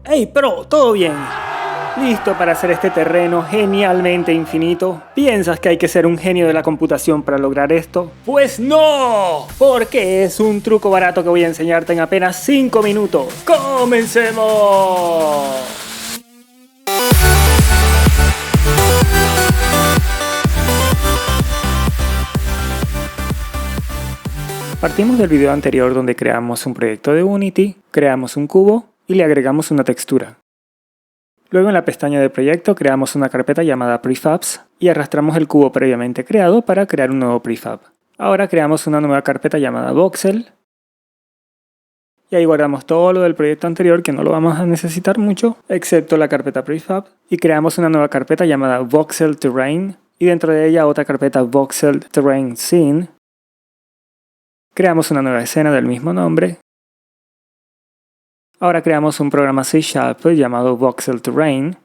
¡Hey, pro! ¿Todo bien? ¿Listo para hacer este terreno genialmente infinito? ¿Piensas que hay que ser un genio de la computación para lograr esto? ¡Pues no! Porque es un truco barato que voy a enseñarte en apenas 5 minutos. ¡Comencemos! Partimos del video anterior donde creamos un proyecto de Unity, creamos un cubo y le agregamos una textura. Luego en la pestaña de proyecto creamos una carpeta llamada Prefabs y arrastramos el cubo previamente creado para crear un nuevo prefab. Ahora creamos una nueva carpeta llamada Voxel y ahí guardamos todo lo del proyecto anterior que no lo vamos a necesitar mucho, excepto la carpeta Prefab, y creamos una nueva carpeta llamada Voxel Terrain y dentro de ella otra carpeta Voxel Terrain Scene. Creamos una nueva escena del mismo nombre. Ahora creamos un programa C# llamado Voxel Terrain.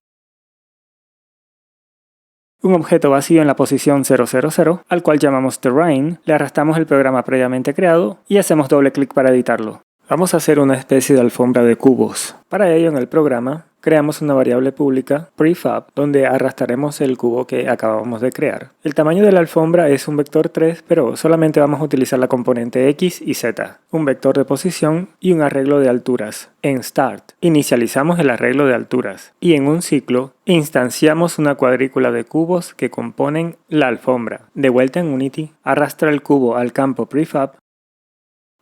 Un objeto vacío en la posición 000, al cual llamamos Terrain, le arrastramos el programa previamente creado y hacemos doble clic para editarlo. Vamos a hacer una especie de alfombra de cubos. Para ello en el programa creamos una variable pública, prefab, donde arrastraremos el cubo que acabamos de crear. El tamaño de la alfombra es un vector 3, pero solamente vamos a utilizar la componente X y Z, un vector de posición y un arreglo de alturas. En Start, inicializamos el arreglo de alturas y en un ciclo, instanciamos una cuadrícula de cubos que componen la alfombra. De vuelta en Unity, arrastra el cubo al campo prefab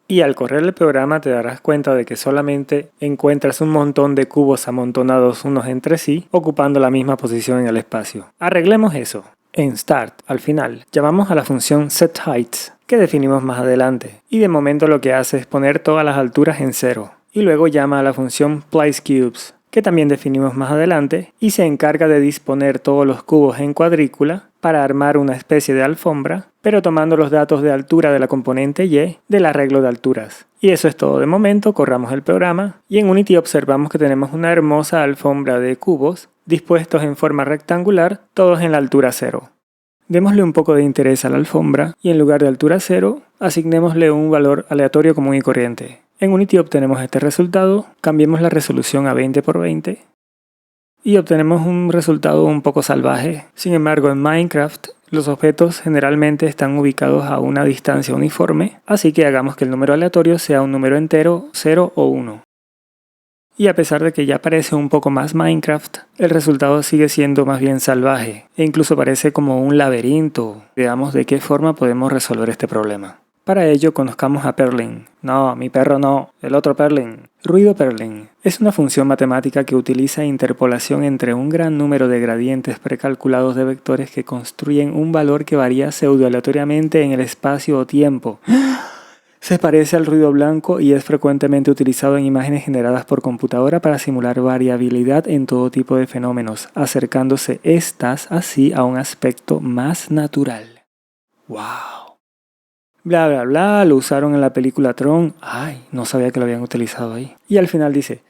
y al correr el programa te darás cuenta de que solamente encuentras un montón de cubos amontonados unos entre sí, ocupando la misma posición en el espacio. Arreglemos eso. En Start, al final, llamamos a la función setHeights, que definimos más adelante, y de momento lo que hace es poner todas las alturas en 0. Y luego llama a la función placeCubes, que también definimos más adelante, y se encarga de disponer todos los cubos en cuadrícula para armar una especie de alfombra, pero tomando los datos de altura de la componente Y del arreglo de alturas. Y eso es todo de momento, corramos el programa, y en Unity observamos que tenemos una hermosa alfombra de cubos, dispuestos en forma rectangular, todos en la altura 0. Démosle un poco de interés a la alfombra, y en lugar de altura 0, asignémosle un valor aleatorio común y corriente. En Unity obtenemos este resultado, cambiemos la resolución a 20x20 y obtenemos un resultado un poco salvaje. Sin embargo, en Minecraft los objetos generalmente están ubicados a una distancia uniforme, así que hagamos que el número aleatorio sea un número entero, 0 o 1. Y a pesar de que ya parece un poco más Minecraft, el resultado sigue siendo más bien salvaje e incluso parece como un laberinto. Veamos de qué forma podemos resolver este problema. Para ello conozcamos a Perlin. No, mi perro no, el otro Perlin. Ruido Perlin es una función matemática que utiliza interpolación entre un gran número de gradientes precalculados de vectores que construyen un valor que varía pseudo-aleatoriamente en el espacio o tiempo. Se parece al ruido blanco y es frecuentemente utilizado en imágenes generadas por computadora para simular variabilidad en todo tipo de fenómenos, acercándose estas así a un aspecto más natural. ¡Wow! Bla bla bla, lo usaron en la película Tron. Ay, no sabía que lo habían utilizado ahí. Y al final dice,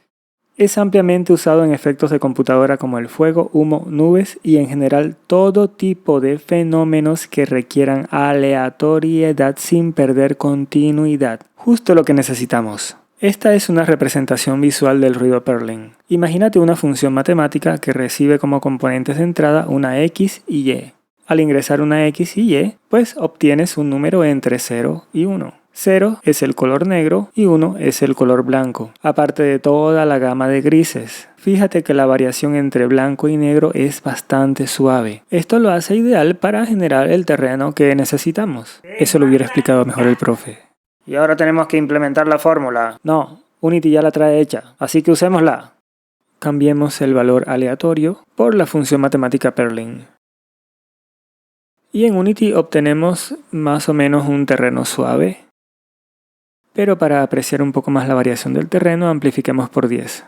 es ampliamente usado en efectos de computadora como el fuego, humo, nubes y en general todo tipo de fenómenos que requieran aleatoriedad sin perder continuidad. Justo lo que necesitamos. Esta es una representación visual del ruido Perlin. Imagínate una función matemática que recibe como componentes de entrada una X y Y. Al ingresar una X y Y, pues obtienes un número entre 0 y 1. 0 es el color negro y 1 es el color blanco, aparte de toda la gama de grises. Fíjate que la variación entre blanco y negro es bastante suave. Esto lo hace ideal para generar el terreno que necesitamos. Eso lo hubiera explicado mejor el profe. Y ahora tenemos que implementar la fórmula. No, Unity ya la trae hecha, así que usémosla. Cambiemos el valor aleatorio por la función matemática Perlin. Y en Unity obtenemos más o menos un terreno suave. Pero para apreciar un poco más la variación del terreno, amplifiquemos por 10.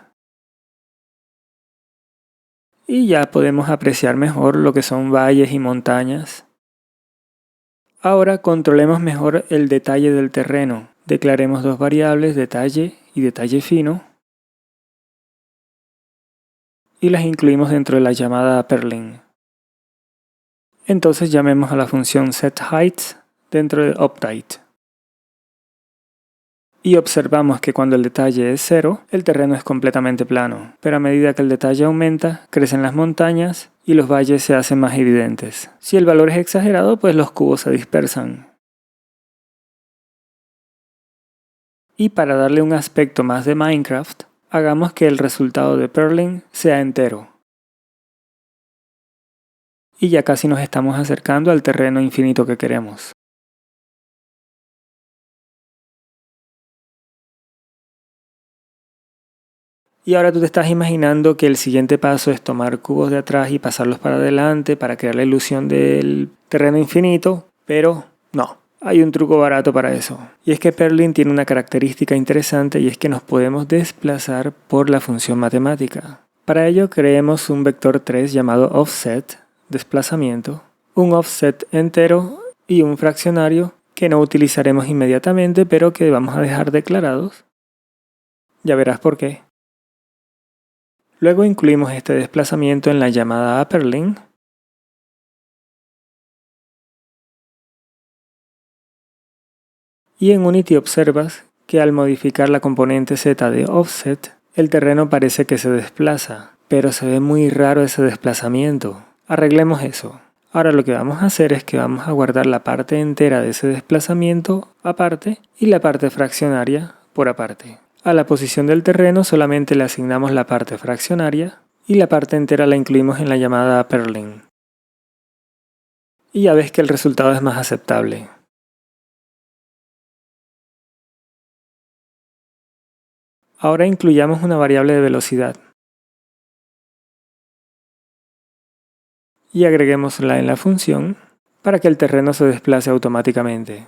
Y ya podemos apreciar mejor lo que son valles y montañas. Ahora controlemos mejor el detalle del terreno. Declaremos dos variables, detalle y detalle fino. Y las incluimos dentro de la llamada Perlin. Entonces llamemos a la función setHeights dentro de Update. Y observamos que cuando el detalle es 0, el terreno es completamente plano, pero a medida que el detalle aumenta, crecen las montañas y los valles se hacen más evidentes. Si el valor es exagerado, pues los cubos se dispersan. Y para darle un aspecto más de Minecraft, hagamos que el resultado de Perlin sea entero. Y ya casi nos estamos acercando al terreno infinito que queremos. Y ahora tú te estás imaginando que el siguiente paso es tomar cubos de atrás y pasarlos para adelante para crear la ilusión del terreno infinito, pero no, hay un truco barato para eso. Y es que Perlin tiene una característica interesante y es que nos podemos desplazar por la función matemática. Para ello creemos un vector 3 llamado offset, desplazamiento, un offset entero y un fraccionario que no utilizaremos inmediatamente pero que vamos a dejar declarados. Ya verás por qué. Luego incluimos este desplazamiento en la llamada a Perlin. Y en Unity observas que al modificar la componente z de offset, el terreno parece que se desplaza, pero se ve muy raro ese desplazamiento. Arreglemos eso. Ahora lo que vamos a hacer es que vamos a guardar la parte entera de ese desplazamiento aparte y la parte fraccionaria por aparte. A la posición del terreno solamente le asignamos la parte fraccionaria y la parte entera la incluimos en la llamada a Perlin. Y ya ves que el resultado es más aceptable. Ahora incluyamos una variable de velocidad. Y agreguémosla en la función para que el terreno se desplace automáticamente.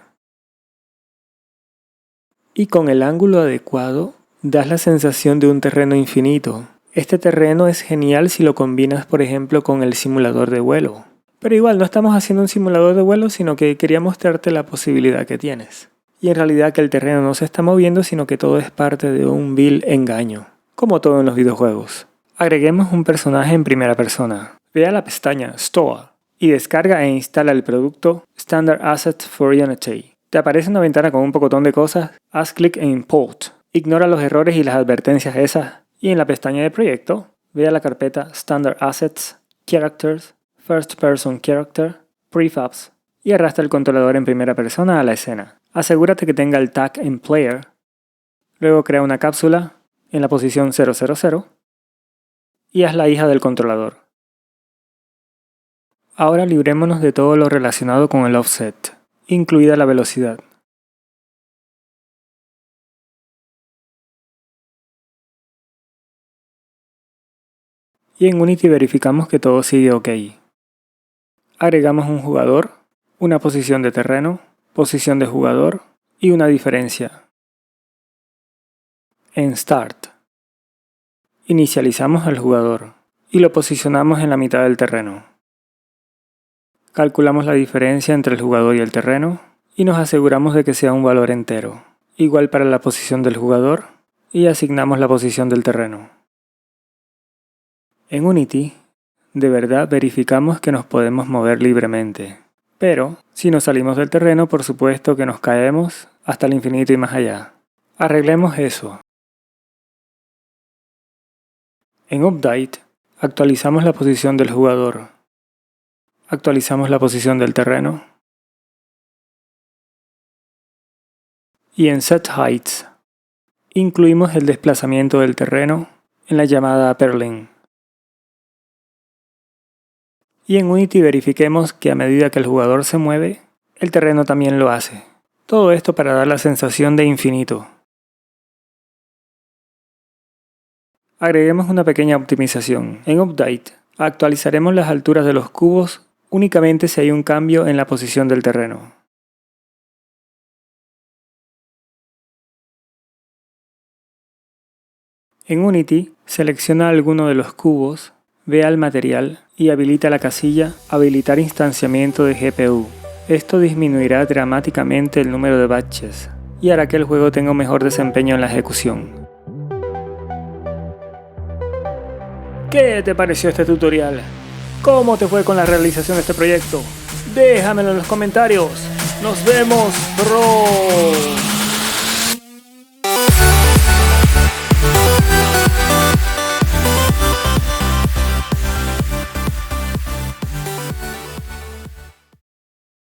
Y con el ángulo adecuado das la sensación de un terreno infinito. Este terreno es genial si lo combinas por ejemplo con el simulador de vuelo. Pero igual no estamos haciendo un simulador de vuelo, sino que quería mostrarte la posibilidad que tienes. Y en realidad que el terreno no se está moviendo, sino que todo es parte de un vil engaño. Como todo en los videojuegos. Agreguemos un personaje en primera persona. Ve a la pestaña Store y descarga e instala el producto Standard Assets for Unity. Te aparece una ventana con un pocotón de cosas. Haz clic en Import. Ignora los errores y las advertencias esas. Y en la pestaña de proyecto, ve a la carpeta Standard Assets, Characters, First Person Character, Prefabs y arrastra el controlador en primera persona a la escena. Asegúrate que tenga el tag en Player. Luego crea una cápsula en la posición 000 y haz la hija del controlador. Ahora librémonos de todo lo relacionado con el offset, incluida la velocidad. Y en Unity verificamos que todo sigue ok. Agregamos un jugador, una posición de terreno, posición de jugador y una diferencia. En Start, inicializamos al jugador y lo posicionamos en la mitad del terreno. Calculamos la diferencia entre el jugador y el terreno y nos aseguramos de que sea un valor entero, igual para la posición del jugador, y asignamos la posición del terreno. En Unity, de verdad verificamos que nos podemos mover libremente, pero si nos salimos del terreno, por supuesto que nos caemos hasta el infinito y más allá. Arreglemos eso. En Update, actualizamos la posición del jugador. Actualizamos la posición del terreno. Y en Set Heights, incluimos el desplazamiento del terreno en la llamada Perlin. Y en Unity verifiquemos que a medida que el jugador se mueve, el terreno también lo hace. Todo esto para dar la sensación de infinito. Agreguemos una pequeña optimización. En Update, actualizaremos las alturas de los cubos únicamente si hay un cambio en la posición del terreno. En Unity, selecciona alguno de los cubos, ve al material y habilita la casilla Habilitar instanciamiento de GPU. Esto disminuirá dramáticamente el número de batches y hará que el juego tenga un mejor desempeño en la ejecución. ¿Qué te pareció este tutorial? ¿Cómo te fue con la realización de este proyecto? Déjamelo en los comentarios. ¡Nos vemos, bro!